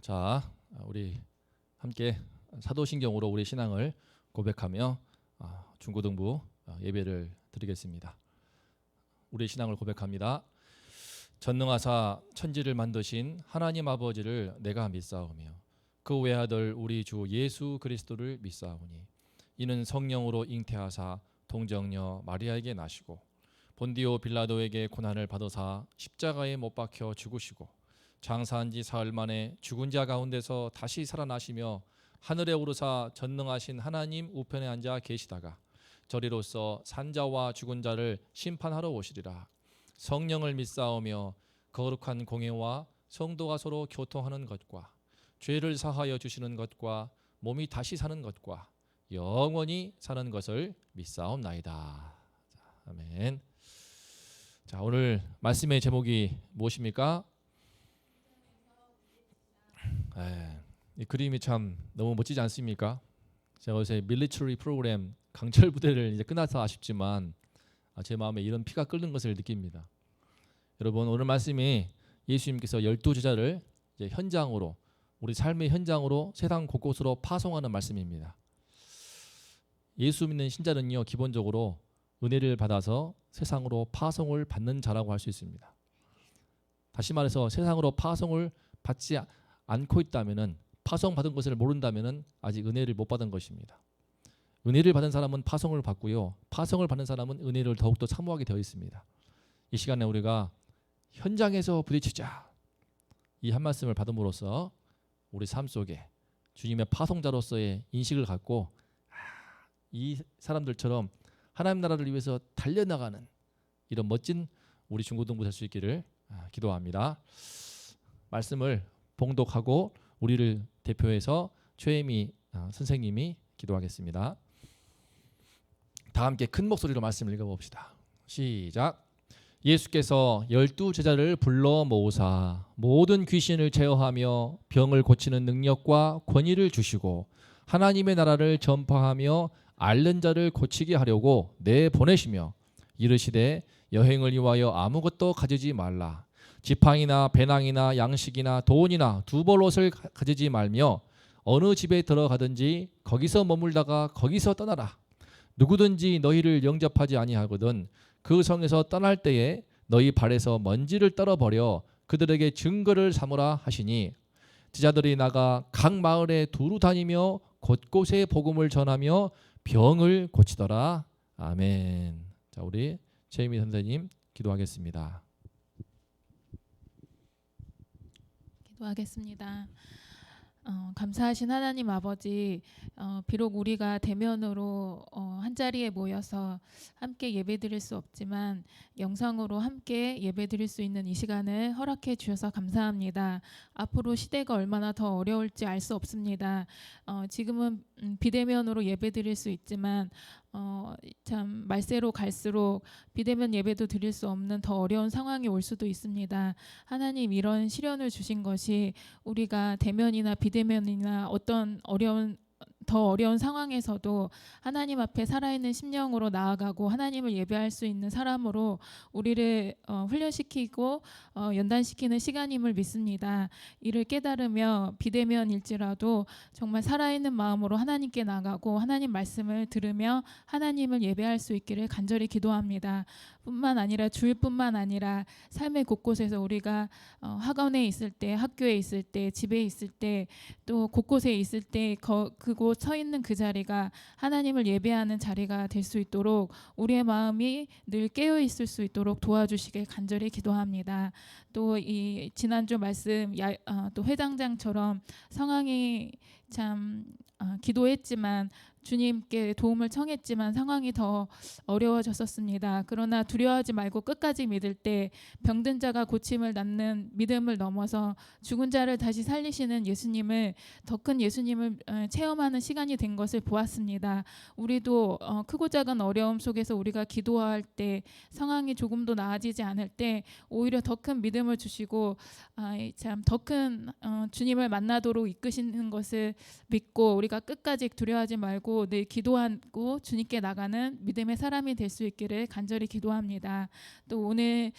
자, 우리 함께 사도신경으로 우리 신앙을 고백하며 중고등부 예배를 드리겠습니다. 우리 신앙을 고백합니다. 전능하사 천지를 만드신 하나님 아버지를 내가 믿사오며 그 외아들 우리 주 예수 그리스도를 믿사오니 이는 성령으로 잉태하사 동정녀 마리아에게 나시고 본디오 빌라도에게 고난을 받으사 십자가에 못 박혀 죽으시고 장사한 지 사흘 만에 죽은 자 가운데서 다시 살아나시며 하늘에 오르사 전능하신 하나님 우편에 앉아 계시다가 저리로서 산자와 죽은 자를 심판하러 오시리라. 성령을 믿사오며 거룩한 공예와 성도가 서로 교통하는 것과 죄를 사하여 주시는 것과 몸이 다시 사는 것과 영원히 사는 것을 믿사옵나이다. 아멘. 자, 오늘 말씀의 제목이 무엇입니까? 이 그림이 참 너무 멋지지 않습니까? 제가 요새 밀리터리 프로그램 강철 부대를 이제 끝나서 아쉽지만 제 마음에 이런 피가 끓는 것을 느낍니다. 여러분, 오늘 말씀이 예수님께서 12제자를 이제 현장으로, 우리 삶의 현장으로 세상 곳곳으로 파송하는 말씀입니다. 예수 믿는 신자는요, 기본적으로 은혜를 받아서 세상으로 파송을 받는 자라고 할 수 있습니다. 다시 말해서 세상으로 파송을 받지 않고 있다면은, 파송받은 것을 모른다면은 아직 은혜를 못 받은 것입니다. 은혜를 받은 사람은 파송을 받고요, 파송을 받는 사람은 은혜를 더욱더 사모하게 되어 있습니다. 이 시간에 우리가 현장에서 부딪히자, 이 한 말씀을 받음으로써 우리 삶 속에 주님의 파송자로서의 인식을 갖고 이 사람들처럼 하나님 나라를 위해서 달려나가는 이런 멋진 우리 중고등부 될 수 있기를 기도합니다. 말씀을 봉독하고 우리를 대표해서 최혜미 선생님이 기도하겠습니다. 다 함께 큰 목소리로 말씀을 읽어봅시다. 시작. 예수께서 12제자를 불러 모으사 모든 귀신을 제어하며 병을 고치는 능력과 권위를 주시고 하나님의 나라를 전파하며 앓는 자를 고치게 하려고 내보내시며 이르시되 여행을 위하여 아무것도 가지지 말라. 지팡이나 배낭이나 양식이나 돈이나 두벌옷을 가지지 말며 어느 집에 들어가든지 거기서 머물다가 거기서 떠나라. 누구든지 너희를 영접하지 아니하거든 그 성에서 떠날 때에 너희 발에서 먼지를 떨어버려 그들에게 증거를 삼으라 하시니 제자들이 나가 각 마을에 두루 다니며 곳곳에 복음을 전하며 병을 고치더라. 아멘. 자, 우리 최희미 선생님 기도하겠습니다. 기도하겠습니다. 감사하신 하나님 아버지, 비록 우리가 대면으로 한자리에 모여서 함께 예배드릴 수 없지만 영상으로 함께 예배드릴 수 있는 이 시간을 허락해 주셔서 감사합니다. 앞으로 시대가 얼마나 더 어려울지 알 수 없습니다. 지금은 비대면으로 예배드릴 수 있지만 참 말세로 갈수록 비대면 예배도 드릴 수 없는 더 어려운 상황이 올 수도 있습니다. 하나님, 이런 시련을 주신 것이 우리가 대면이나 비대면이나 어떤 더 어려운 상황에서도 하나님 앞에 살아있는 심령으로 나아가고 하나님을 예배할 수 있는 사람으로 우리를 훈련시키고 연단시키는 시간임을 믿습니다. 이를 깨달으며 비대면일지라도 정말 살아있는 마음으로 하나님께 나가고 하나님 말씀을 들으며 하나님을 예배할 수 있기를 간절히 기도합니다. 뿐만 아니라 주일뿐만 아니라 삶의 곳곳에서 우리가 학원에 있을 때, 학교에 있을 때, 집에 있을 때, 또 곳곳에 있을 때 그곳 서 있는 그 자리가 하나님을 예배하는 자리가 될 수 있도록 우리의 마음이 늘 깨어 있을 수 있도록 도와주시길 간절히 기도합니다. 또 이 지난주 말씀 또 회당장처럼 상황이 참 기도했지만 주님께 도움을 청했지만 상황이 더 어려워졌었습니다. 그러나 두려워하지 말고 끝까지 믿을 때 병든 자가 고침을 낳는 믿음을 넘어서 죽은 자를 다시 살리시는 예수님을, 더 큰 예수님을 체험하는 시간이 된 것을 보았습니다. 우리도 크고 작은 어려움 속에서 우리가 기도할 때 상황이 조금도 나아지지 않을 때 오히려 더 큰 믿음을 주시고 참 더 큰 주님을 만나도록 이끄시는 것을 믿고 우리가 끝까지 두려워하지 말고 늘 기도하고 주님께 나가는 믿음의 사람이 될 수 있기를 간절히 기도합니다. 또 오늘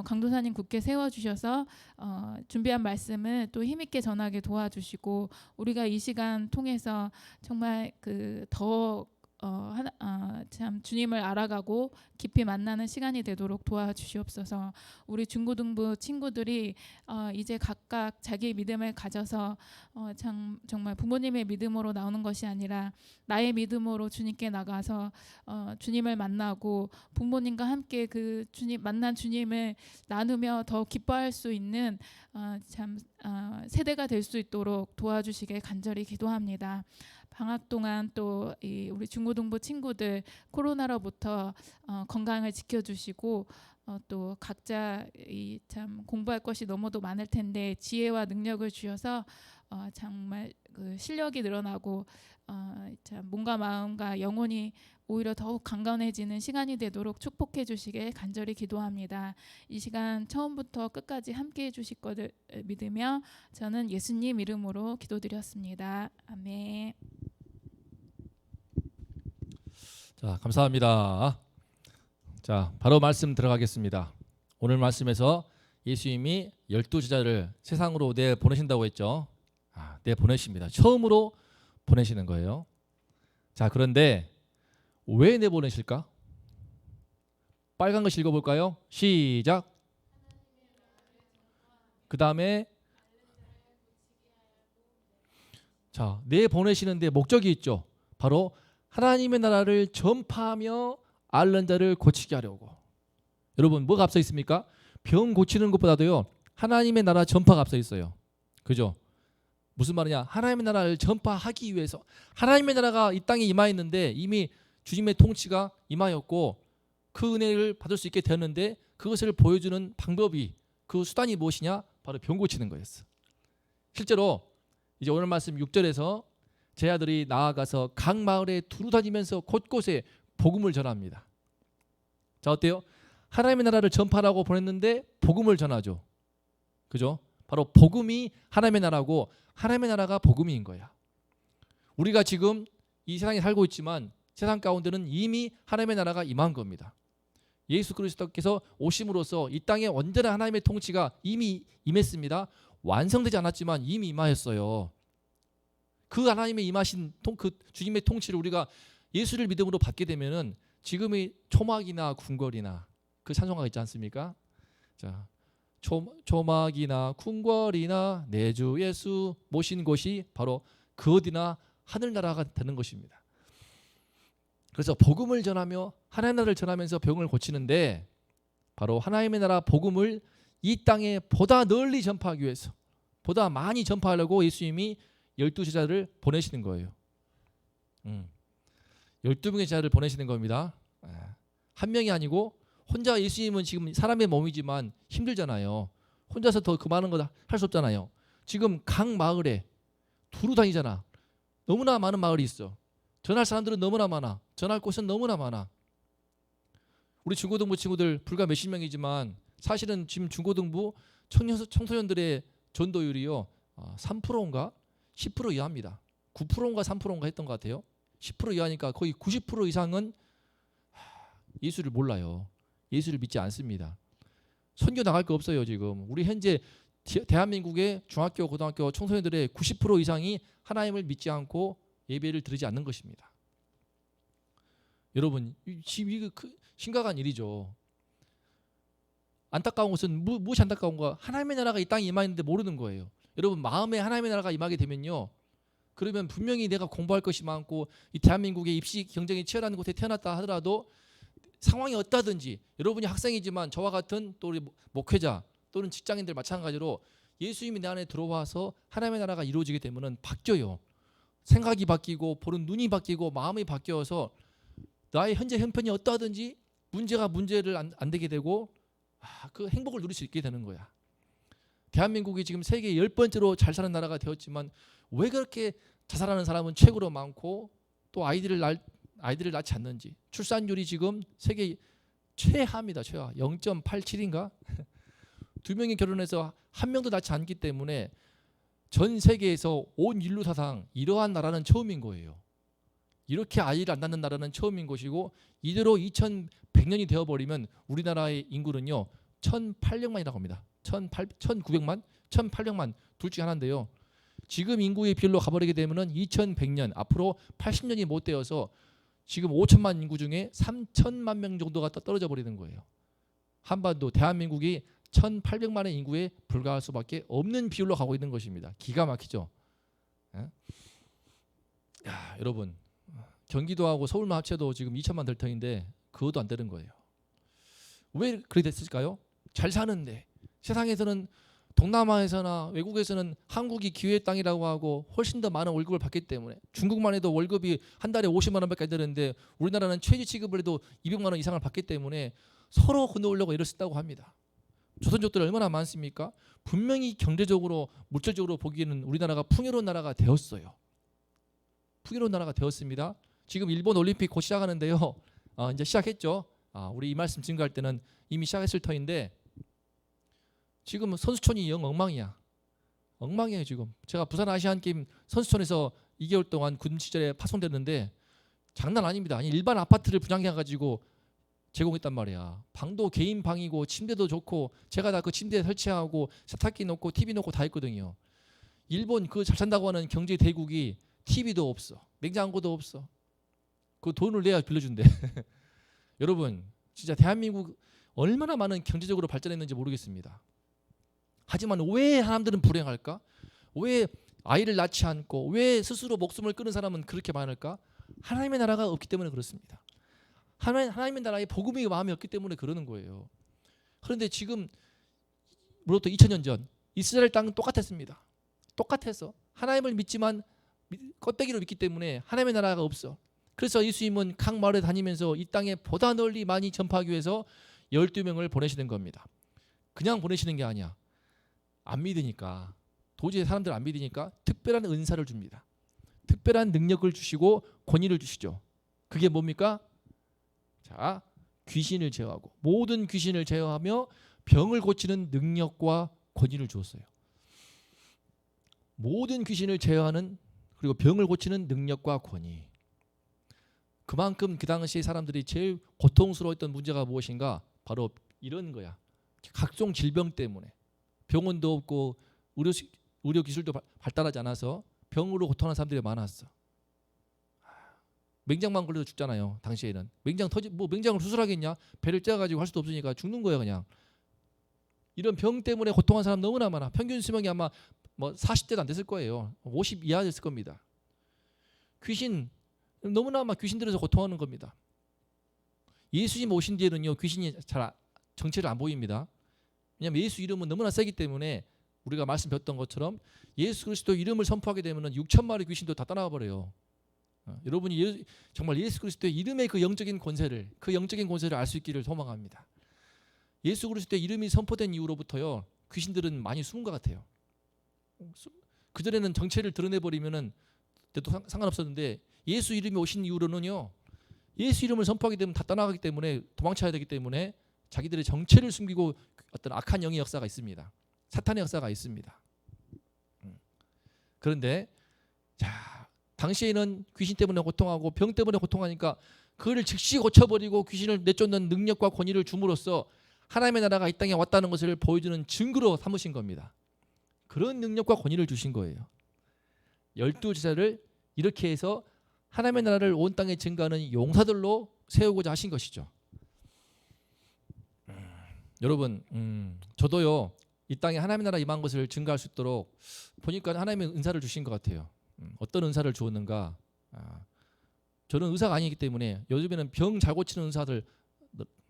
강도사님 굳게 세워주셔서 준비한 말씀을 또 힘있게 전하게 도와주시고 우리가 이 시간 통해서 정말 참 주님을 알아가고 깊이 만나는 시간이 되도록 도와주시옵소서. 우리 중고등부 친구들이 이제 각각 자기의 믿음을 가져서 정말 부모님의 믿음으로 나오는 것이 아니라 나의 믿음으로 주님께 나가서 주님을 만나고 부모님과 함께 그 만난 주님을 나누며 더 기뻐할 수 있는 세대가 될 수 있도록 도와주시길 간절히 기도합니다. 방학 동안 또 우리 중고등부 친구들 코로나로부터 건강을 지켜주시고 또 각자 참 공부할 것이 너무도 많을 텐데 지혜와 능력을 주셔서 정말 그 실력이 늘어나고 참 몸과 마음과 영혼이 오히려 더욱 강건해지는 시간이 되도록 축복해 주시길 간절히 기도합니다. 이 시간 처음부터 끝까지 함께해 주실 것을 믿으며 저는 예수님 이름으로 기도드렸습니다. 아멘. 자, 감사합니다. 자, 바로 말씀 들어가겠습니다. 오늘 말씀에서 예수님이 12제자를 세상으로 내보내신다고 했죠. 내보내십니다. 처음으로 보내시는 거예요. 자, 그런데 왜 내보내실까? 빨간 거 읽어볼까요? 시작. 그 다음에 자, 내보내시는데 목적이 있죠. 바로 하나님의 나라를 전파하며 앓는 자를 고치게 하려고. 여러분 뭐가 앞서 있습니까? 병 고치는 것보다도요 하나님의 나라 전파가 앞서 있어요. 그죠? 무슨 말이냐? 하나님의 나라를 전파하기 위해서 하나님의 나라가 이 땅에 임하였는데 이미 주님의 통치가 임하였고 그 은혜를 받을 수 있게 되었는데 그것을 보여주는 방법이 그 수단이 무엇이냐? 바로 병 고치는 거였어. 실제로 이제 오늘 말씀 6절에서 제자들이 나아가서 각 마을에 두루 다니면서 곳곳에 복음을 전합니다. 자, 어때요? 하나님의 나라를 전파하라고 보냈는데 복음을 전하죠. 그죠? 바로 복음이 하나님의 나라고 하나님의 나라가 복음인 거야. 우리가 지금 이 세상에 살고 있지만 세상 가운데는 이미 하나님의 나라가 임한 겁니다. 예수 그리스도께서 오심으로써 이 땅에 온전한 하나님의 통치가 이미 임했습니다. 완성되지 않았지만 이미 임하였어요. 그 하나님의 임하신 그 주님의 통치를 우리가 예수를 믿음으로 받게 되면은 지금의 초막이나 궁궐이나 그 찬송가가 있지 않습니까? 자, 초막이나 궁궐이나 내 주 예수 모신 곳이 바로 그 어디나 하늘나라가 되는 것입니다. 그래서 복음을 전하며 하나님의 나라를 전하면서 병을 고치는데 바로 하나님의 나라 복음을 이 땅에 보다 널리 전파하기 위해서 보다 많이 전파하려고 예수님이 12제자를 보내시는 거예요. 12명의 제자를 보내시는 겁니다. 한 명이 아니고 혼자 예수님은 지금 사람의 몸이지만 힘들잖아요. 혼자서 더 그 많은 거 할 수 없잖아요. 지금 각 마을에 두루 다니잖아. 너무나 많은 마을이 있어. 전할 사람들은 너무나 많아. 전할 곳은 너무나 많아. 우리 중고등부 친구들 불과 몇십 명이지만 사실은 지금 중고등부 청소년들의 전도율이요 3%인가 10% 이하입니다. 9%인가 3%인가 했던 것 같아요. 10% 이하니까 거의 90% 이상은 예수를 몰라요. 예수를 믿지 않습니다. 선교 나갈 거 없어요. 지금 우리 현재 대한민국의 중학교 고등학교 청소년들의 90% 이상이 하나님을 믿지 않고 예배를 드리지 않는 것입니다. 여러분 이거 심각한 일이죠. 안타까운 것은 무엇이 안타까운가? 하나님의 나라가 이 땅에 임하는데 모르는 거예요. 여러분 마음에 하나님의 나라가 임하게 되면요. 그러면 분명히 내가 공부할 것이 많고 이 대한민국의 입시 경쟁이 치열한 곳에 태어났다 하더라도 상황이 어떠든지 여러분이 학생이지만 저와 같은 또 우리 목회자 또는 직장인들 마찬가지로 예수님이 내 안에 들어와서 하나님의 나라가 이루어지게 되면은 바뀌어요. 생각이 바뀌고 보는 눈이 바뀌고 마음이 바뀌어서 나의 현재 형편이 어떠하든지 문제를 안 되게 되고 그 행복을 누릴 수 있게 되는 거야. 대한민국이 지금 세계 10번째로 잘 사는 나라가 되었지만 왜 그렇게 자살하는 사람은 최고로 많고 또 아이들을 낳지 않는지 출산율이 지금 세계 최하입니다. 최하 0.87인가? 두 명이 결혼해서 한 명도 낳지 않기 때문에 전 세계에서 온 인류 사상 이러한 나라는 처음인 거예요. 이렇게 아이를 안 낳는 나라는 처음인 것이고, 이대로 2100년이 되어버리면 우리나라의 인구는요 1800만이라고 합니다. 1900만, 1800만 둘 중에 하나인데요. 지금 인구의 비율로 가버리게 되면은 2100년, 앞으로 80년이 못 되어서 지금 5천만 인구 중에 3천만 명 정도가 떨어져 버리는 거예요. 한반도 대한민국이 1800만의 인구에 불과할 수밖에 없는 비율로 가고 있는 것입니다. 기가 막히죠. 예? 야, 여러분, 경기도하고 서울만 합쳐도 지금 2천만 될 터인데 그것도 안 되는 거예요. 왜 그렇게 됐을까요? 잘 사는데, 세상에서는 동남아에서나 외국에서는 한국이 기회의 땅이라고 하고 훨씬 더 많은 월급을 받기 때문에, 중국만 해도 월급이 한 달에 50만 원밖에 안 되는데 우리나라는 최저 취급을 해도 200만 원 이상을 받기 때문에 서로 건너오려고 애를 쓴다고 합니다. 조선족들 얼마나 많습니까? 분명히 경제적으로 물질적으로 보기에는 우리나라가 풍요로운 나라가 되었어요. 풍요로운 나라가 되었습니다. 지금 일본 올림픽 곧 시작하는데요. 이제 시작했죠. 우리 이 말씀 증거할 때는 이미 시작했을 터인데, 지금 선수촌이 영 엉망이야. 엉망이에요 지금. 제가 부산 아시안게임 선수촌에서 2개월 동안 군 시절에 파송됐는데 장난 아닙니다. 아니, 일반 아파트를 분양해가지고 제공했단 말이야. 방도 개인 방이고 침대도 좋고, 제가 다 그 침대에 설치하고 세탁기 놓고 TV 놓고 다 했거든요. 일본 그 잘 산다고 하는 경제 대국이 TV도 없어, 냉장고도 없어. 그 돈을 내야 빌려준대. 여러분, 진짜 대한민국 얼마나 많은 경제적으로 발전했는지 모르겠습니다. 하지만 왜 사람들은 불행할까? 왜 아이를 낳지 않고 왜 스스로 목숨을 끊은 사람은 그렇게 많을까? 하나님의 나라가 없기 때문에 그렇습니다. 하나님의 나라에 복음의 마음이 없기 때문에 그러는 거예요. 그런데 지금 무릇도 2000년 전 이스라엘 땅은 똑같았습니다. 똑같아서 하나님을 믿지만 껍데기로 믿기 때문에 하나님의 나라가 없어. 그래서 예수님은 각 마을에 다니면서 이 땅에 보다 널리 많이 전파하기 위해서 12명을 보내시는 겁니다. 그냥 보내시는 게 아니야. 안 믿으니까, 도저히 사람들 안 믿으니까 특별한 은사를 줍니다. 특별한 능력을 주시고 권위를 주시죠. 그게 뭡니까? 자, 귀신을 제어하고, 모든 귀신을 제어하며 병을 고치는 능력과 권위를 주었어요. 모든 귀신을 제어하는, 그리고 병을 고치는 능력과 권위. 그만큼 그 당시 사람들이 제일 고통스러웠던 문제가 무엇인가? 바로 이런 거야. 각종 질병 때문에 병원도 없고 의료 기술도 발달하지 않아서 병으로 고통하는 사람들이 많았어. 맹장만 걸려도 죽잖아요. 당시에는 맹장을 수술하겠냐? 배를 째가지고 할 수도 없으니까 죽는 거예요, 그냥. 이런 병 때문에 고통한 사람 너무나 많아. 평균 수명이 아마 40대도 안 됐을 거예요. 50 이하 됐을 겁니다. 귀신, 너무나 막 귀신 들어서 고통하는 겁니다. 예수님 오신 뒤에는요, 귀신이 잘 정체를 안 보입니다. 왜냐하면 예수 이름은 너무나 세기 때문에, 우리가 말씀 배웠던 것처럼 예수 그리스도 이름을 선포하게 되면 6천 마리 귀신도 다 떠나가 버려요. 여러분이 정말 예수 그리스도의 이름의 그 영적인 권세를 알 수 있기를 소망합니다. 예수 그리스도의 이름이 선포된 이후로부터요, 귀신들은 많이 숨은 것 같아요. 그전에는 정체를 드러내버리면은 상관없었는데, 예수 이름이 오신 이후로는요, 예수 이름을 선포하게 되면 다 떠나가기 때문에, 도망쳐야 되기 때문에 자기들의 정체를 숨기고 어떤 악한 영의 역사가 있습니다. 사탄의 역사가 있습니다. 그런데 자, 당시에는 귀신 때문에 고통하고 병 때문에 고통하니까 그를 즉시 고쳐버리고 귀신을 내쫓는 능력과 권위를 줌으로써 하나님의 나라가 이 땅에 왔다는 것을 보여주는 증거로 삼으신 겁니다. 그런 능력과 권위를 주신 거예요. 12제자를 이렇게 해서 하나님의 나라를 온 땅에 증거하는 용사들로 세우고자 하신 것이죠. 여러분, 저도요, 이 땅에 하나님의 나라 임한 것을 증거할 수 있도록 보니까 하나님의 은사를 주신 것 같아요. 어떤 은사를 주었는가? 저는 의사가 아니기 때문에, 요즘에는 병 잘 고치는 의사들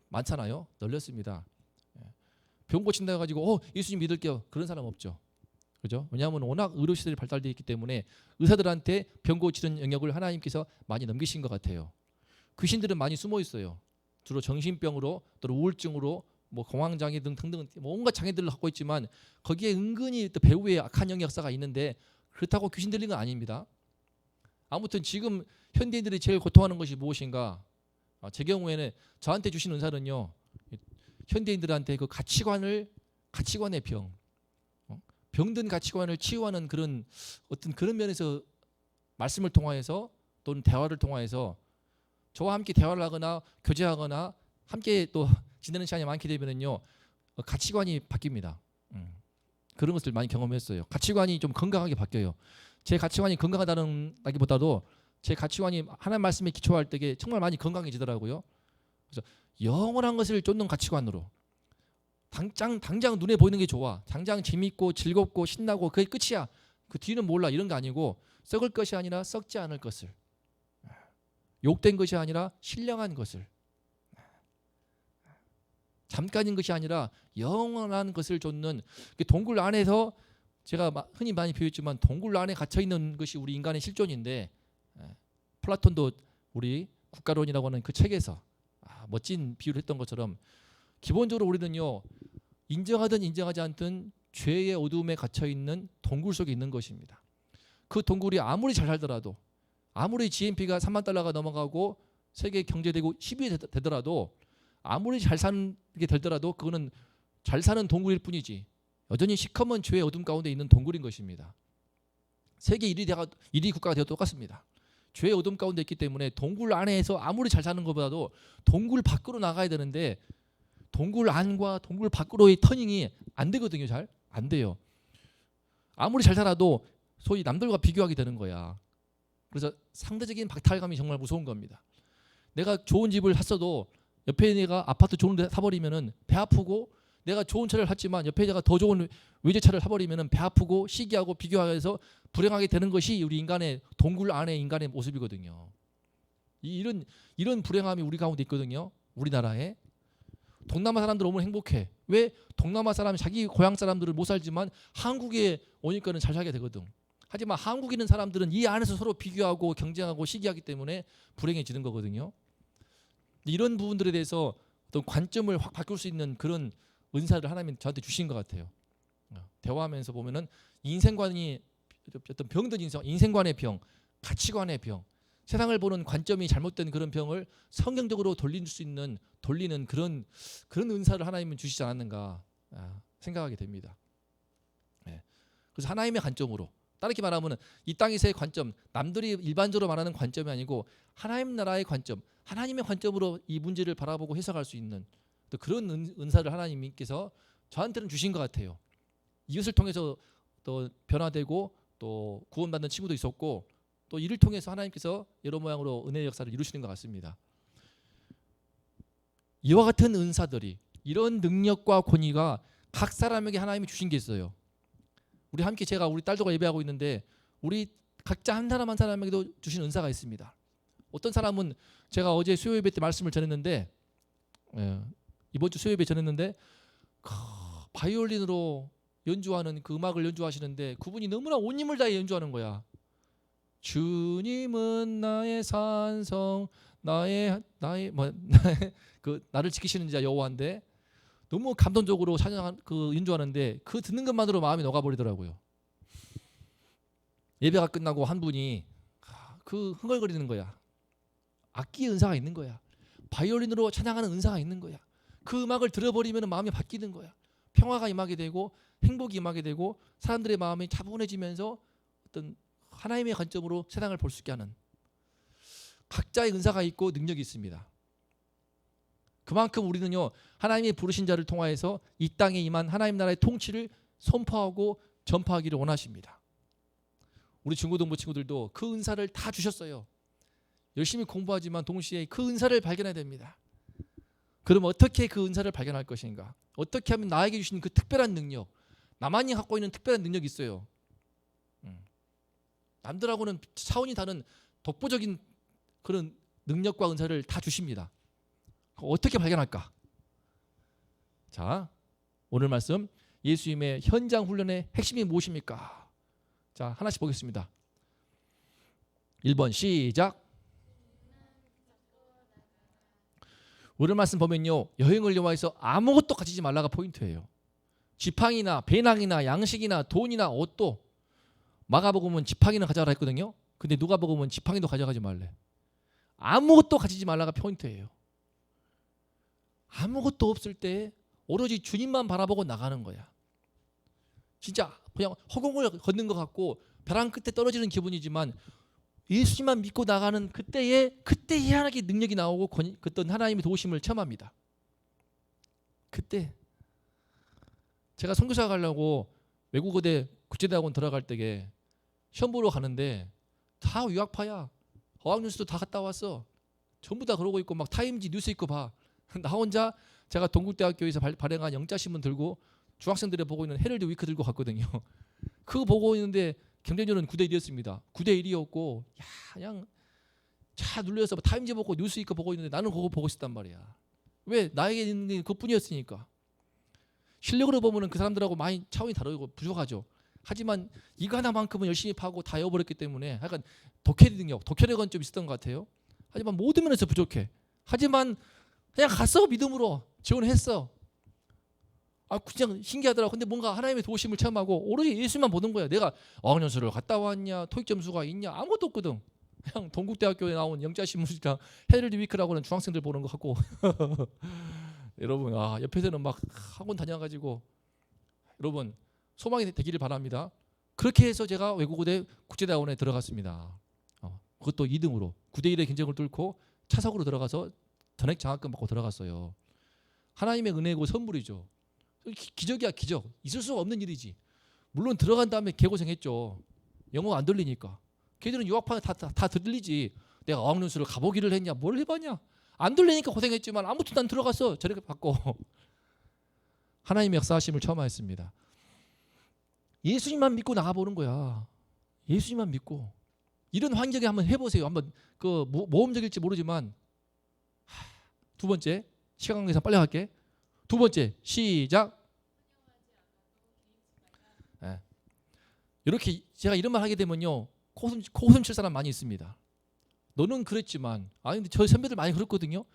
많잖아요. 널렸습니다. 병 고친다 해가지고 예수님 믿을게요, 그런 사람 없죠. 그죠? 왜냐하면 워낙 의료 시설이 발달되어 있기 때문에 의사들한테 병 고치는 영역을 하나님께서 많이 넘기신 것 같아요. 귀신들은 많이 숨어 있어요. 주로 정신병으로, 또 우울증으로, 공황장애 등등 온갖 장애들을 갖고 있지만, 거기에 은근히 또 배후에 악한 영의 역사가 있는데, 그렇다고 귀신 들린 건 아닙니다. 아무튼 지금 현대인들이 제일 고통하는 것이 무엇인가? 제 경우에는 저한테 주신 은사는요, 현대인들한테 그 가치관의 병든 가치관을 치유하는 그런 어떤 그런 면에서 말씀을 통하여서 또는 대화를 통하여서 저와 함께 대화를 하거나 교제하거나 함께 또 지내는 시간이 많게 되면은요 가치관이 바뀝니다. 그런 것을 많이 경험했어요. 가치관이 좀 건강하게 바뀌어요. 제 가치관이 건강하다는라기보다도 제 가치관이 하나님 말씀에 기초할 때에 정말 많이 건강해지더라고요. 그래서 영원한 것을 쫓는 가치관으로 당장 눈에 보이는 게 좋아. 당장 재밌고 즐겁고 신나고 그게 끝이야. 그 뒤는 몰라. 이런 게 아니고 썩을 것이 아니라 썩지 않을 것을, 욕된 것이 아니라 신령한 것을, 잠깐인 것이 아니라 영원한 것을 쫓는 동굴 안에서 제가 흔히 많이 비유했지만 동굴 안에 갇혀 있는 것이 우리 인간의 실존인데 플라톤도 우리 국가론이라고 하는 그 책에서 멋진 비유를 했던 것처럼 기본적으로 우리는요 인정하든 인정하지 않든 죄의 어둠에 갇혀 있는 동굴 속에 있는 것입니다. 그 동굴이 아무리 잘 살더라도 아무리 GNP가 3만 달러가 넘어가고 세계 경제대국 10위 되더라도 아무리 잘 사는 게 되더라도 그거는 잘 사는 동굴일 뿐이지 여전히 시커먼 죄의 어둠 가운데 있는 동굴인 것입니다. 세계 1위 국가가 되어 똑같습니다. 죄의 어둠 가운데 있기 때문에 동굴 안에서 아무리 잘 사는 것보다도 동굴 밖으로 나가야 되는데 동굴 안과 동굴 밖으로의 터닝이 안 되거든요. 잘 안 돼요. 아무리 잘 살아도 소위 남들과 비교하게 되는 거야. 그래서 상대적인 박탈감이 정말 무서운 겁니다. 내가 좋은 집을 샀어도 옆에 내가 아파트 좋은 데 사버리면은 배 아프고 내가 좋은 차를 샀지만 옆에 내가 더 좋은 외제차를 사버리면은 배 아프고 시기하고 비교하여서 불행하게 되는 것이 우리 인간의 동굴 안의 인간의 모습이거든요. 이런 불행함이 우리 가운데 있거든요. 우리나라에 동남아 사람들 너무 행복해. 왜? 동남아 사람이 자기 고향 사람들을 못 살지만 한국에 오니까는 잘 살게 되거든. 하지만 한국에 있는 사람들은 이 안에서 서로 비교하고 경쟁하고 시기하기 때문에 불행해지는 거거든요. 이런 부분들에 대해서 어떤 관점을 확 바꿀 수 있는 그런 은사를 하나님이 저한테 주신 것 같아요. 대화하면서 보면은 인생관이 어떤 병든 인생관의 병, 가치관의 병, 세상을 보는 관점이 잘못된 그런 병을 성경적으로 돌리는 그런 은사를 하나님은 주시지 않았는가 생각하게 됩니다. 그래서 하나님의 관점으로 다르게 말하면 이 땅에서의 관점, 남들이 일반적으로 말하는 관점이 아니고 하나님 나라의 관점, 하나님의 관점으로 이 문제를 바라보고 해석할 수 있는 또 그런 은사를 하나님께서 저한테는 주신 것 같아요. 이것을 통해서 또 변화되고 또 구원받는 친구도 있었고 또 이를 통해서 하나님께서 여러 모양으로 은혜의 역사를 이루시는 것 같습니다. 이와 같은 은사들이 이런 능력과 권위가 각 사람에게 하나님이 주신 게 있어요. 우리 함께 제가 우리 딸들과 예배하고 있는데 우리 각자 한 사람 한 사람에게도 주신 은사가 있습니다. 어떤 사람은 제가 어제 수요 예배 때 말씀을 전했는데 이번 주 수요 예배 전했는데 바이올린으로 연주하는 그 음악을 연주하시는데 그분이 너무나 온 힘을 다해 연주하는 거야. 주님은 나의 산성 나의 그 나를 지키시는 자 여호와인데 너무 감동적으로 찬양 그 연주하는데 그 듣는 것만으로 마음이 녹아버리더라고요. 예배가 끝나고 한 분이 그 흥얼거리는 거야. 악기의 은사가 있는 거야. 바이올린으로 찬양하는 은사가 있는 거야. 그 음악을 들어버리면 마음이 바뀌는 거야. 평화가 임하게 되고 행복이 임하게 되고 사람들의 마음이 차분해지면서 어떤 하나님의 관점으로 세상을 볼 수 있게 하는 각자의 은사가 있고 능력이 있습니다. 그만큼 우리는요 하나님의 부르신 자를 통하여서 이 땅에 임한 하나님 나라의 통치를 선포하고 전파하기를 원하십니다. 우리 중고등부 친구들도 그 은사를 다 주셨어요. 열심히 공부하지만 동시에 그 은사를 발견해야 됩니다. 그럼 어떻게 그 은사를 발견할 것인가? 어떻게 하면 나에게 주신 그 특별한 능력, 나만이 갖고 있는 특별한 능력이 있어요. 남들하고는 차원이 다른 독보적인 그런 능력과 은사를 다 주십니다. 어떻게 발견할까? 자, 오늘 말씀 예수님의 현장 훈련의 핵심이 무엇입니까? 자, 하나씩 보겠습니다. 1번 시작. 오늘 말씀 보면요 여행을 여호와에서 아무것도 가지지 말라가 포인트예요. 지팡이나 배낭이나 양식이나 돈이나 옷도 마가복음은 지팡이는 가져가라 했거든요. 근데 누가복음은 지팡이도 가져가지 말래. 아무것도 가지지 말라가 포인트예요. 아무것도 없을 때 오로지 주님만 바라보고 나가는 거야. 진짜 그냥 허공을 걷는 것 같고 벼랑 끝에 떨어지는 기분이지만 예수님만 믿고 나가는 그때에 하나님의 능력이 나오고 그때 하나님의 도우심을 체험합니다. 그때 제가 선교사 가려고 외국어대 국제대학원 들어갈 때에 시험 보러 가는데 다 유학파야. 어학연수도 다 갔다 왔어. 전부 다 그러고 있고 막 타임지 뉴스 읽고 봐. 나 혼자 제가 동국대학교에서 발행한 영자신문 들고 중학생들이 보고 있는 헤럴드 위크 들고 갔거든요. 그거 보고 있는데 경쟁률은 9대1이었습니다. 9대1이었고 그냥 차 눌려서 타임지 보고 뉴스 읽고 보고 있는데 나는 그거 보고 있었단 말이야. 왜? 나에게 있는 게 그뿐이었으니까. 실력으로 보면은 그 사람들하고 많이 차원이 다르고 부족하죠. 하지만 이거 하나만큼은 열심히 파고 다 잃어버렸기 때문에 약간 독해리 능력, 독해력은 좀 있었던 것 같아요. 하지만 모든 면에서 부족해. 하지만 그냥 갔어. 믿음으로 지원했어. 그냥 신기하더라고. 근데 뭔가 하나님의 도우심을 체험하고 오로지 예수만 보는 거야. 내가 어학연수를 갔다 왔냐, 토익 점수가 있냐, 아무것도 없거든. 그냥 동국대학교에 나온 영자신문이랑 헤럴드 위크라고는 중학생들 보는 거 같고 여러분 옆에서는 막 학원 다녀가지고 여러분 소망이 되기를 바랍니다. 그렇게 해서 제가 외국어대 국제대학원에 들어갔습니다. 그것도 2등으로 9대1의 경쟁을 뚫고 차석으로 들어가서 전액 장학금 받고 들어갔어요. 하나님의 은혜고 선물이죠. 기적이야 기적. 있을 수 없는 일이지. 물론 들어간 다음에 개고생했죠. 영어가 안 들리니까. 걔들은 유학파는 다 들리지. 내가 어학연수를 가보기를 했냐 뭘 해봤냐. 안 들리니까 고생했지만 아무튼 난 들어갔어. 저렇게 받고 하나님의 역사하심을 처음 했습니다. 예수님만 믿고 나가보는 거야. 예수님만 믿고 이런 환경에 한번 해보세요. 한번 그 모험적일지 모르지만 두 번째 시간 관계상 빨리 갈게. 두 번째 시작. 이렇게 제가 이런 말 하게 되면요 코웃음 칠 사람 많이 있습니다. 너는 그랬지만 근데 저희 선배들 많이 그랬거든요.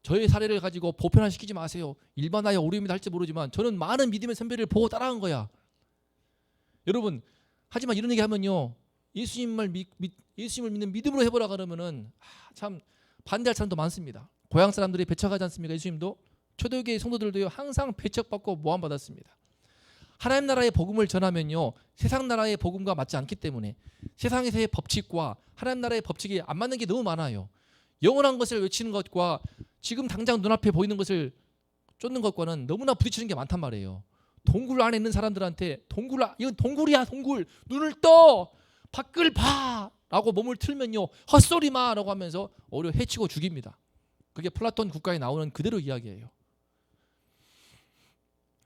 저의 사례를 가지고 보편화시키지 마세요. 일반화야 오류입니다 할지 모르지만 저는 많은 믿음의 선배를 보고 따라한 거야. 여러분 하지만 이런 얘기 하면요 예수님을 믿는 믿음으로 해보라 그러면은 참 반대할 사람도 많습니다. 고향 사람들이 배척하지 않습니까? 예수님도 초대교회 성도들도요 항상 배척받고 모함받았습니다. 하나님 나라의 복음을 전하면요 세상 나라의 복음과 맞지 않기 때문에 세상에서의 법칙과 하나님 나라의 법칙이 안 맞는 게 너무 많아요. 영원한 것을 외치는 것과 지금 당장 눈앞에 보이는 것을 쫓는 것과는 너무나 부딪히는 게 많단 말이에요. 동굴 안에 있는 사람들한테 이건 동굴이야 동굴 눈을 떠 밖을 봐 라고 몸을 틀면요 헛소리 마 라고 하면서 오히려 해치고 죽입니다. 그게 플라톤 국가에 나오는 그대로 이야기예요.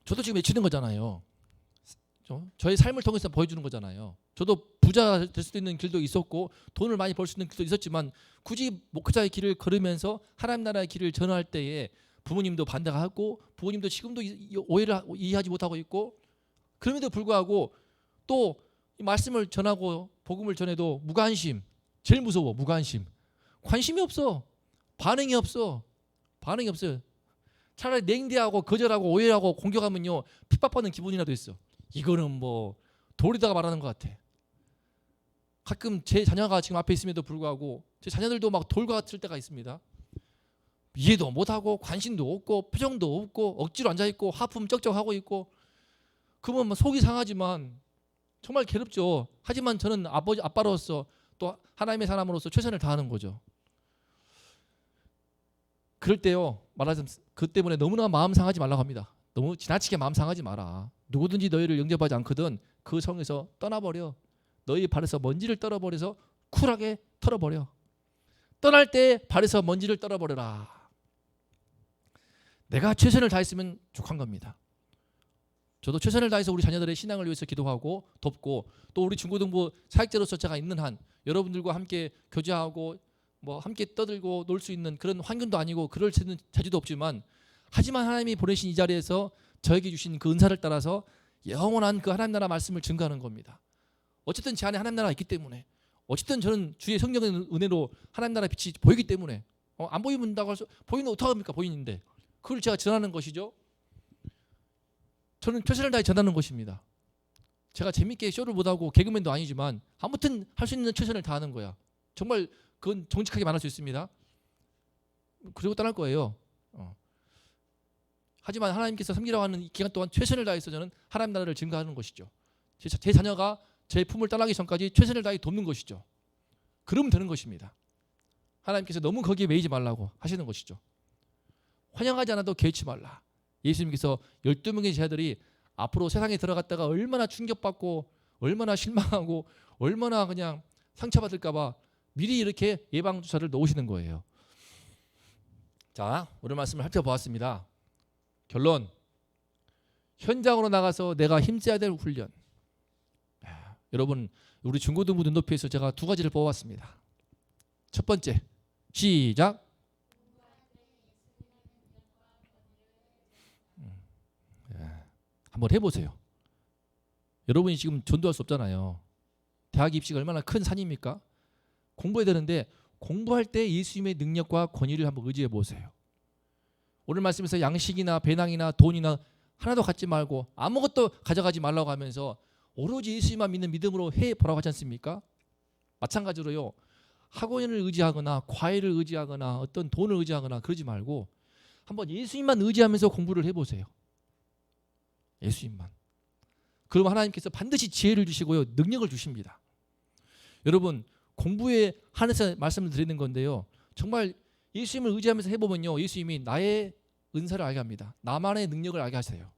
저도 지금 외치는 거잖아요. 저의 삶을 통해서 보여주는 거잖아요. 저도 부자 될 수도 있는 길도 있었고 돈을 많이 벌 수 있는 길도 있었지만 굳이 목회자의 길을 걸으면서 하나님 나라의 길을 전할 때에 부모님도 반대가 하고 부모님도 지금도 오해를 이해하지 못하고 있고 그럼에도 불구하고 또 이 말씀을 전하고 복음을 전해도 무관심. 제일 무서워 무관심. 관심이 없어. 반응이 없어요. 차라리 냉대하고 거절하고 오해하고 공격하면요 핍박받는 기분이라도 있어. 이거는 뭐 돌리다가 말하는 것 같아. 가끔 제 자녀가 지금 앞에 있음에도 불구하고 제 자녀들도 막 돌과 같을 때가 있습니다. 이해도 못하고 관심도 없고 표정도 없고 억지로 앉아있고 하품 쩍쩍하고 있고 그러면 뭐 속이 상하지만 정말 괴롭죠. 하지만 저는 아빠로서 또 하나님의 사람으로서 최선을 다하는 거죠. 그럴 때요 말하자면 그 때문에 너무나 마음 상하지 말라고 합니다. 너무 지나치게 마음 상하지 마라. 누구든지 너희를 영접하지 않거든 그 성에서 떠나버려. 너희 발에서 먼지를 떨어버려서 쿨하게 털어버려. 떠날 때 발에서 먼지를 떨어버려라. 내가 최선을 다했으면 족한 겁니다. 저도 최선을 다해서 우리 자녀들의 신앙을 위해서 기도하고 돕고 또 우리 중고등부 사역자로서 제가 있는 한 여러분들과 함께 교제하고 뭐 함께 떠들고 놀 수 있는 그런 환경도 아니고 그럴 수 있는 자주도 없지만 하지만 하나님이 보내신 이 자리에서 저에게 주신 그 은사를 따라서 영원한 그 하나님 나라 말씀을 증거하는 겁니다. 어쨌든 제 안에 하나님 나라가 있기 때문에 어쨌든 저는 주의 성령의 은혜로 하나님 나라 빛이 보이기 때문에 안 보인다고 해서 보이는 어떡합니까? 보이는데 그걸 제가 전하는 것이죠. 저는 최선을 다해 전하는 것입니다. 제가 재밌게 쇼를 못하고 개그맨도 아니지만 아무튼 할 수 있는 최선을 다하는 거야. 정말 그건 정직하게 말할 수 있습니다. 그리고 떠날 거예요. 하지만 하나님께서 섬기라고 하는 이 기간 동안 최선을 다해서 저는 하나님 나라를 증거하는 것이죠. 제 자녀가 제 품을 떠나기 전까지 최선을 다해 돕는 것이죠. 그러면 되는 것입니다. 하나님께서 너무 거기에 매이지 말라고 하시는 것이죠. 환영하지 않아도 개의치 말라. 예수님께서 12명의 제자들이 앞으로 세상에 들어갔다가 얼마나 충격받고 얼마나 실망하고 얼마나 그냥 상처받을까 봐 미리 이렇게 예방주사를 놓으시는 거예요. 자, 오늘 말씀을 살펴보았습니다. 결론, 현장으로 나가서 내가 힘써야 될 훈련. 여러분, 우리 중고등부 눈높이에서 제가 두 가지를 뽑아왔습니다. 첫 번째, 시작. 한번 해보세요. 여러분이 지금 전도할 수 없잖아요. 대학 입시가 얼마나 큰 산입니까? 공부해야 되는데 공부할 때 예수님의 능력과 권위를 한번 의지해 보세요. 오늘 말씀에서 양식이나 배낭이나 돈이나 하나도 갖지 말고 아무것도 가져가지 말라고 하면서 오로지 예수님만 믿는 믿음으로 해보라고 하지 않습니까? 마찬가지로요. 학원을 의지하거나 과외를 의지하거나 어떤 돈을 의지하거나 그러지 말고 한번 예수님만 의지하면서 공부를 해보세요. 예수님만. 그럼 하나님께서 반드시 지혜를 주시고요. 능력을 주십니다. 여러분, 공부에 한해서 말씀을 드리는 건데요. 정말 예수님을 의지하면서 해보면요. 예수님이 나의 은사를 알게 합니다. 나만의 능력을 알게 하세요.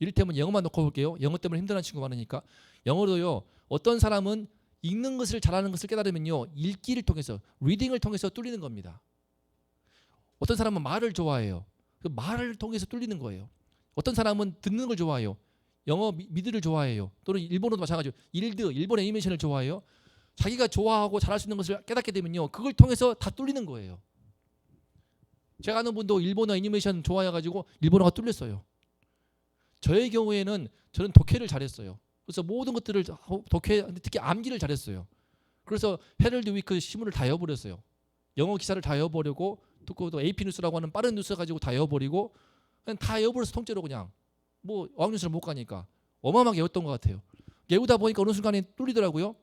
이를테면 영어만 놓고 볼게요. 영어 때문에 힘들어하는 친구 많으니까. 영어로요. 어떤 사람은 읽는 것을 잘하는 것을 깨달으면요. 읽기를 통해서, 리딩을 통해서 뚫리는 겁니다. 어떤 사람은 말을 좋아해요. 그 말을 통해서 뚫리는 거예요. 어떤 사람은 듣는 걸 좋아해요. 영어 미드를 좋아해요. 또는 일본어도 마찬가지로 일본 애니메이션을 좋아해요. 자기가 좋아하고 잘할 수 있는 것을 깨닫게 되면요. 그걸 통해서 다 뚫리는 거예요. 제가 아는 분도 일본어 애니메이션 좋아해가지고 일본어가 뚫렸어요. 저의 경우에는 저는 독해를 잘했어요. 그래서 모든 것들을 독해, 특히 암기를 잘했어요. 그래서 헤럴드 위크 신문을 다 외워버렸어요. 영어 기사를 다 외워버리고 또 AP 뉴스라고 하는 빠른 뉴스 가지고 다 외워버리고 그냥 다 외워버려서 통째로 그냥 뭐 어학연수를 못 가니까 어마어마하게 외웠던 것 같아요. 외우다 보니까 어느 순간에 뚫리더라고요.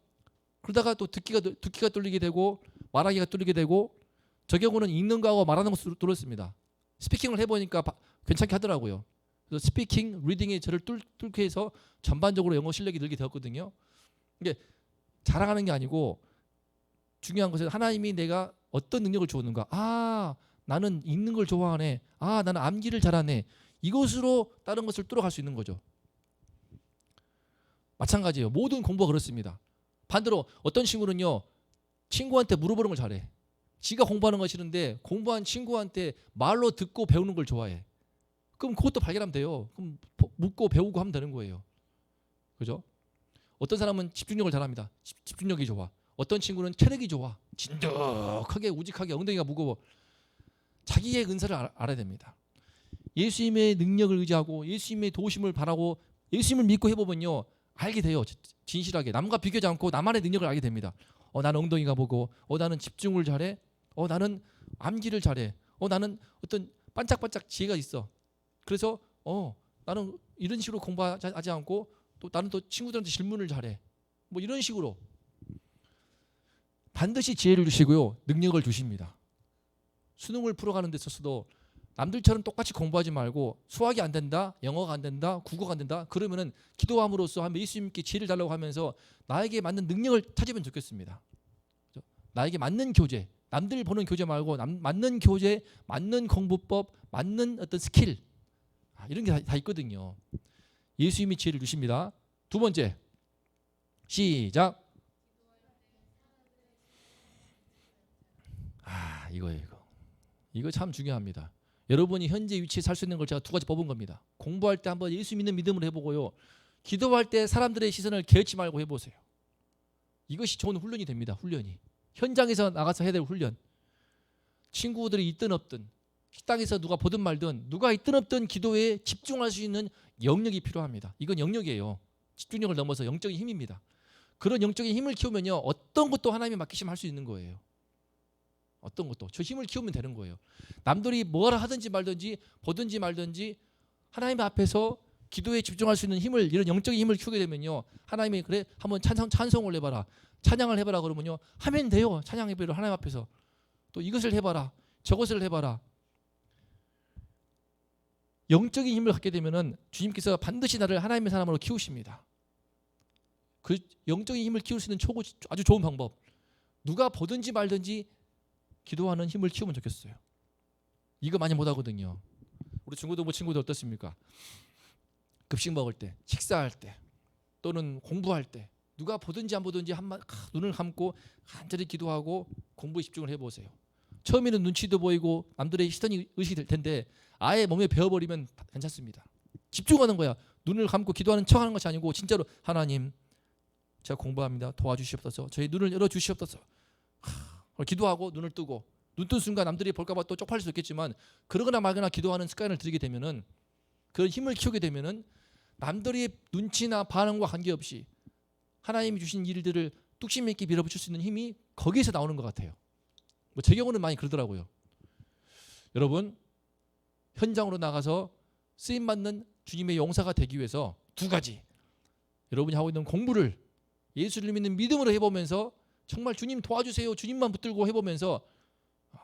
그러다가 또 듣기가 뚫리게 되고 말하기가 뚫리게 되고 저 경우는 읽는 거하고 말하는 것으로 뚫렸습니다. 스피킹을 해보니까 괜찮게 하더라고요. 그래서 스피킹, 리딩이 저를 뚫게 해서 전반적으로 영어 실력이 늘게 되었거든요. 이게 자랑하는 게 아니고 중요한 것은 하나님이 내가 어떤 능력을 주었는가. 아, 나는 읽는 걸 좋아하네. 아, 나는 암기를 잘하네. 이것으로 다른 것을 뚫어갈 수 있는 거죠. 마찬가지예요. 모든 공부가 그렇습니다. 반대로 어떤 친구는요. 친구한테 물어보는 걸 잘해. 지가 공부하는 거 싫은데 공부한 친구한테 말로 듣고 배우는 걸 좋아해. 그럼 그것도 발견하면 돼요. 그럼 묻고 배우고 하면 되는 거예요. 그죠? 어떤 사람은 집중력을 잘합니다. 집중력이 좋아. 어떤 친구는 체력이 좋아. 진득하게 우직하게 엉덩이가 무거워. 자기의 은사를 알아야 됩니다. 예수님의 능력을 의지하고 예수님의 도우심을 바라고 예수님을 믿고 해보면요. 알게 돼요. 진실하게. 남과 비교하지 않고 나만의 능력을 알게 됩니다. 나는 엉덩이가 무거워. 나는 집중을 잘해. 나는 암기를 잘해. 나는 어떤 반짝반짝 지혜가 있어. 그래서 나는 이런 식으로 공부하지 않고 또 나는 또 친구들한테 질문을 잘해. 뭐 이런 식으로 반드시 지혜를 주시고요. 능력을 주십니다. 수능을 풀어가는 데 있어서도 남들처럼 똑같이 공부하지 말고 수학이 안 된다, 영어가 안 된다, 국어가 안 된다. 그러면은 기도함으로써 한번 예수님께 지혜를 달라고 하면서 나에게 맞는 능력을 찾으면 좋겠습니다. 나에게 맞는 교재, 남들 보는 교재 말고 맞는 교재, 맞는 공부법, 맞는 어떤 스킬 이런 게 다 있거든요. 예수님이 지혜를 주십니다. 두 번째, 시작. 이거 참 중요합니다. 여러분이 현재 위치에 살 수 있는 걸 제가 두 가지 뽑은 겁니다. 공부할 때 한번 예수 믿는 믿음으로 해보고요. 기도할 때 사람들의 시선을 개의치 말고 해보세요. 이것이 좋은 훈련이 됩니다. 훈련이. 현장에서 나가서 해야 될 훈련. 친구들이 있든 없든 식당에서 누가 보든 말든 누가 있든 없든 기도에 집중할 수 있는 영역이 필요합니다. 이건 영역이에요. 집중력을 넘어서 영적인 힘입니다. 그런 영적인 힘을 키우면요. 어떤 것도 하나님이 맡기시면 할 수 있는 거예요. 어떤 것도. 저 힘을 키우면 되는 거예요. 남들이 뭐라 하든지 말든지 보든지 말든지 하나님 앞에서 기도에 집중할 수 있는 힘을 이런 영적인 힘을 키우게 되면요. 하나님이 그래 한번 찬송을 해봐라. 찬양을 해봐라 그러면요. 하면 돼요. 찬양 예배를 하나님 앞에서. 또 이것을 해봐라. 저것을 해봐라. 영적인 힘을 갖게 되면은 주님께서 반드시 나를 하나님의 사람으로 키우십니다. 그 영적인 힘을 키울 수 있는 아주 좋은 방법. 누가 보든지 말든지 기도하는 힘을 키우면 좋겠어요. 이거 많이 못 하거든요. 우리 중고등부 친구들 어떻습니까? 급식 먹을 때, 식사할 때, 또는 공부할 때 누가 보든지 안 보든지 눈을 감고 간절히 기도하고 공부에 집중을 해보세요. 처음에는 눈치도 보이고 남들의 시선이 의식이 될 텐데 아예 몸에 배워버리면 괜찮습니다. 집중하는 거야. 눈을 감고 기도하는 척하는 것이 아니고 진짜로 하나님 제가 공부합니다. 도와주시옵소서. 저희 눈을 열어주시옵소서. 기도하고 눈을 뜨고 눈 뜬 순간 남들이 볼까 봐 또 쪽팔릴 수 있겠지만 그러거나 말거나 기도하는 습관을 들이게 되면은 그런 힘을 키우게 되면은 남들의 눈치나 반응과 관계없이 하나님이 주신 일들을 뚝심 있게 밀어붙일 수 있는 힘이 거기에서 나오는 것 같아요. 제 경우는 많이 그러더라고요. 여러분 현장으로 나가서 쓰임받는 주님의 용사가 되기 위해서 두 가지 여러분이 하고 있는 공부를 예수를 믿는 믿음으로 해보면서 정말 주님 도와주세요 주님만 붙들고 해보면서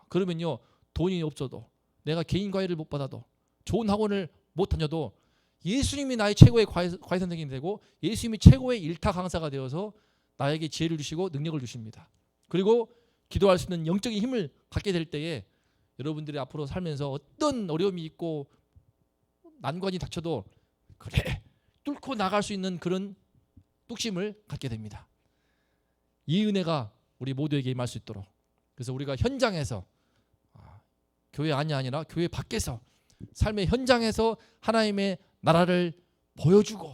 그러면요 돈이 없어도 내가 개인 과외를 못 받아도 좋은 학원을 못 다녀도 예수님이 나의 최고의 과외 선생님이 되고 예수님이 최고의 일타 강사가 되어서 나에게 지혜를 주시고 능력을 주십니다. 그리고 기도할 수 있는 영적인 힘을 갖게 될 때에 여러분들이 앞으로 살면서 어떤 어려움이 있고 난관이 닥쳐도 그래 뚫고 나갈 수 있는 그런 뚝심을 갖게 됩니다. 이 은혜가 우리 모두에게 임할 수 있도록 그래서 우리가 현장에서 교회 안이 아니라 교회 밖에서 삶의 현장에서 하나님의 나라를 보여주고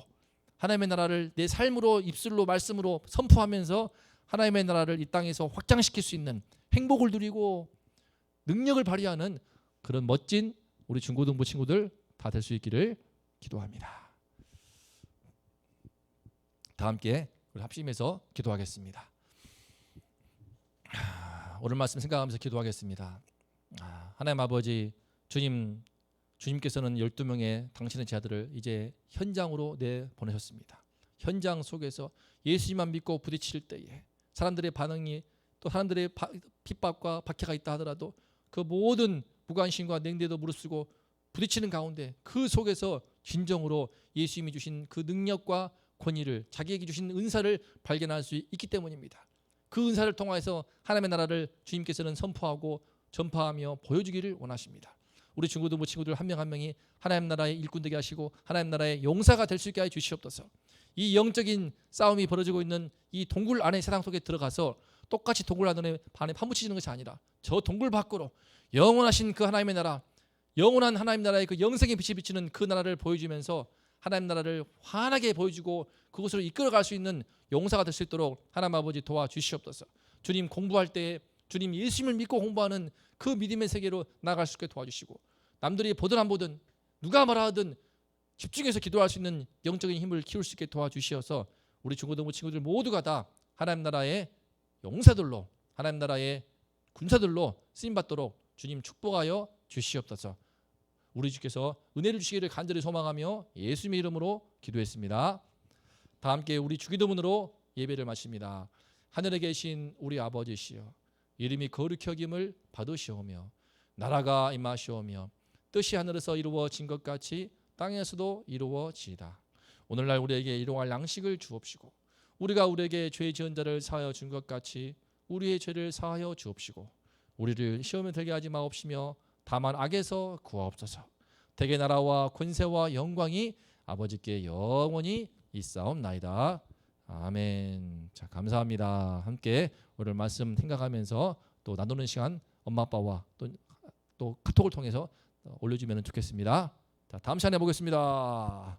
하나님의 나라를 내 삶으로 입술로 말씀으로 선포하면서 하나님의 나라를 이 땅에서 확장시킬 수 있는 행복을 누리고 능력을 발휘하는 그런 멋진 우리 중고등부 친구들 다 될 수 있기를 기도합니다. 다 함께 우리 합심해서 기도하겠습니다. 오늘 말씀 생각하면서 기도하겠습니다. 하나님 아버지 주님께서는 12명의 당신의 제자들을 이제 현장으로 내보내셨습니다. 현장 속에서 예수님만 믿고 부딪힐 때에 사람들의 반응이 또 사람들의 핍박과 박해가 있다 하더라도 그 모든 무관심과 냉대도 무릅쓰고 부딪히는 가운데 그 속에서 진정으로 예수님이 주신 그 능력과 권위를 자기에게 주신 은사를 발견할 수 있기 때문입니다. 그 은사를 통해서 하나님의 나라를 주님께서는 선포하고 전파하며 보여주기를 원하십니다. 우리 중고등부 친구들 한 명 한 명이 하나님 나라의 일꾼 되게 하시고 하나님 나라의 용사가 될 수 있게 해 주시옵소서. 이 영적인 싸움이 벌어지고 있는 이 동굴 안의 세상 속에 들어가서 똑같이 동굴 안에 파묻히는 것이 아니라 저 동굴 밖으로 영원하신 그 하나님의 나라 영원한 하나님 나라의 그 영생의 빛이 비치는 그 나라를 보여주면서 하나님 나라를 환하게 보여주고 그곳으로 이끌어갈 수 있는 용사가 될 수 있도록 하나님 아버지 도와주시옵소서. 주님 공부할 때 주님 예수님을 믿고 공부하는 그 믿음의 세계로 나아갈 수 있게 도와주시고 남들이 보든 안 보든 누가 말하든 집중해서 기도할 수 있는 영적인 힘을 키울 수 있게 도와주시어서 우리 중고등부 친구들 모두가 다 하나님 나라의 용사들로 하나님 나라의 군사들로 쓰임받도록 주님 축복하여 주시옵소서. 우리 주께서 은혜를 주시기를 간절히 소망하며 예수님의 이름으로 기도했습니다. 다 함께 우리 주기도문으로 예배를 마칩니다. 하늘에 계신 우리 아버지시여 이름이 거룩히 여김을 받으시오며 나라가 임하시오며 뜻이 하늘에서 이루어진 것 같이 땅에서도 이루어지이다. 오늘날 우리에게 일용할 양식을 주옵시고 우리가 우리에게 죄 지은 자를 사하여 준 것 같이 우리의 죄를 사하여 주옵시고 우리를 시험에 들게 하지 마옵시며 다만 악에서 구하옵소서. 대개 나라와 권세와 영광이 아버지께 영원히 있사옵나이다. 아멘. 자, 감사합니다. 함께 오늘 말씀 생각하면서 또 나누는 시간 엄마 아빠와 또 카톡을 통해서 올려주면 좋겠습니다. 자, 다음 시간에 보겠습니다.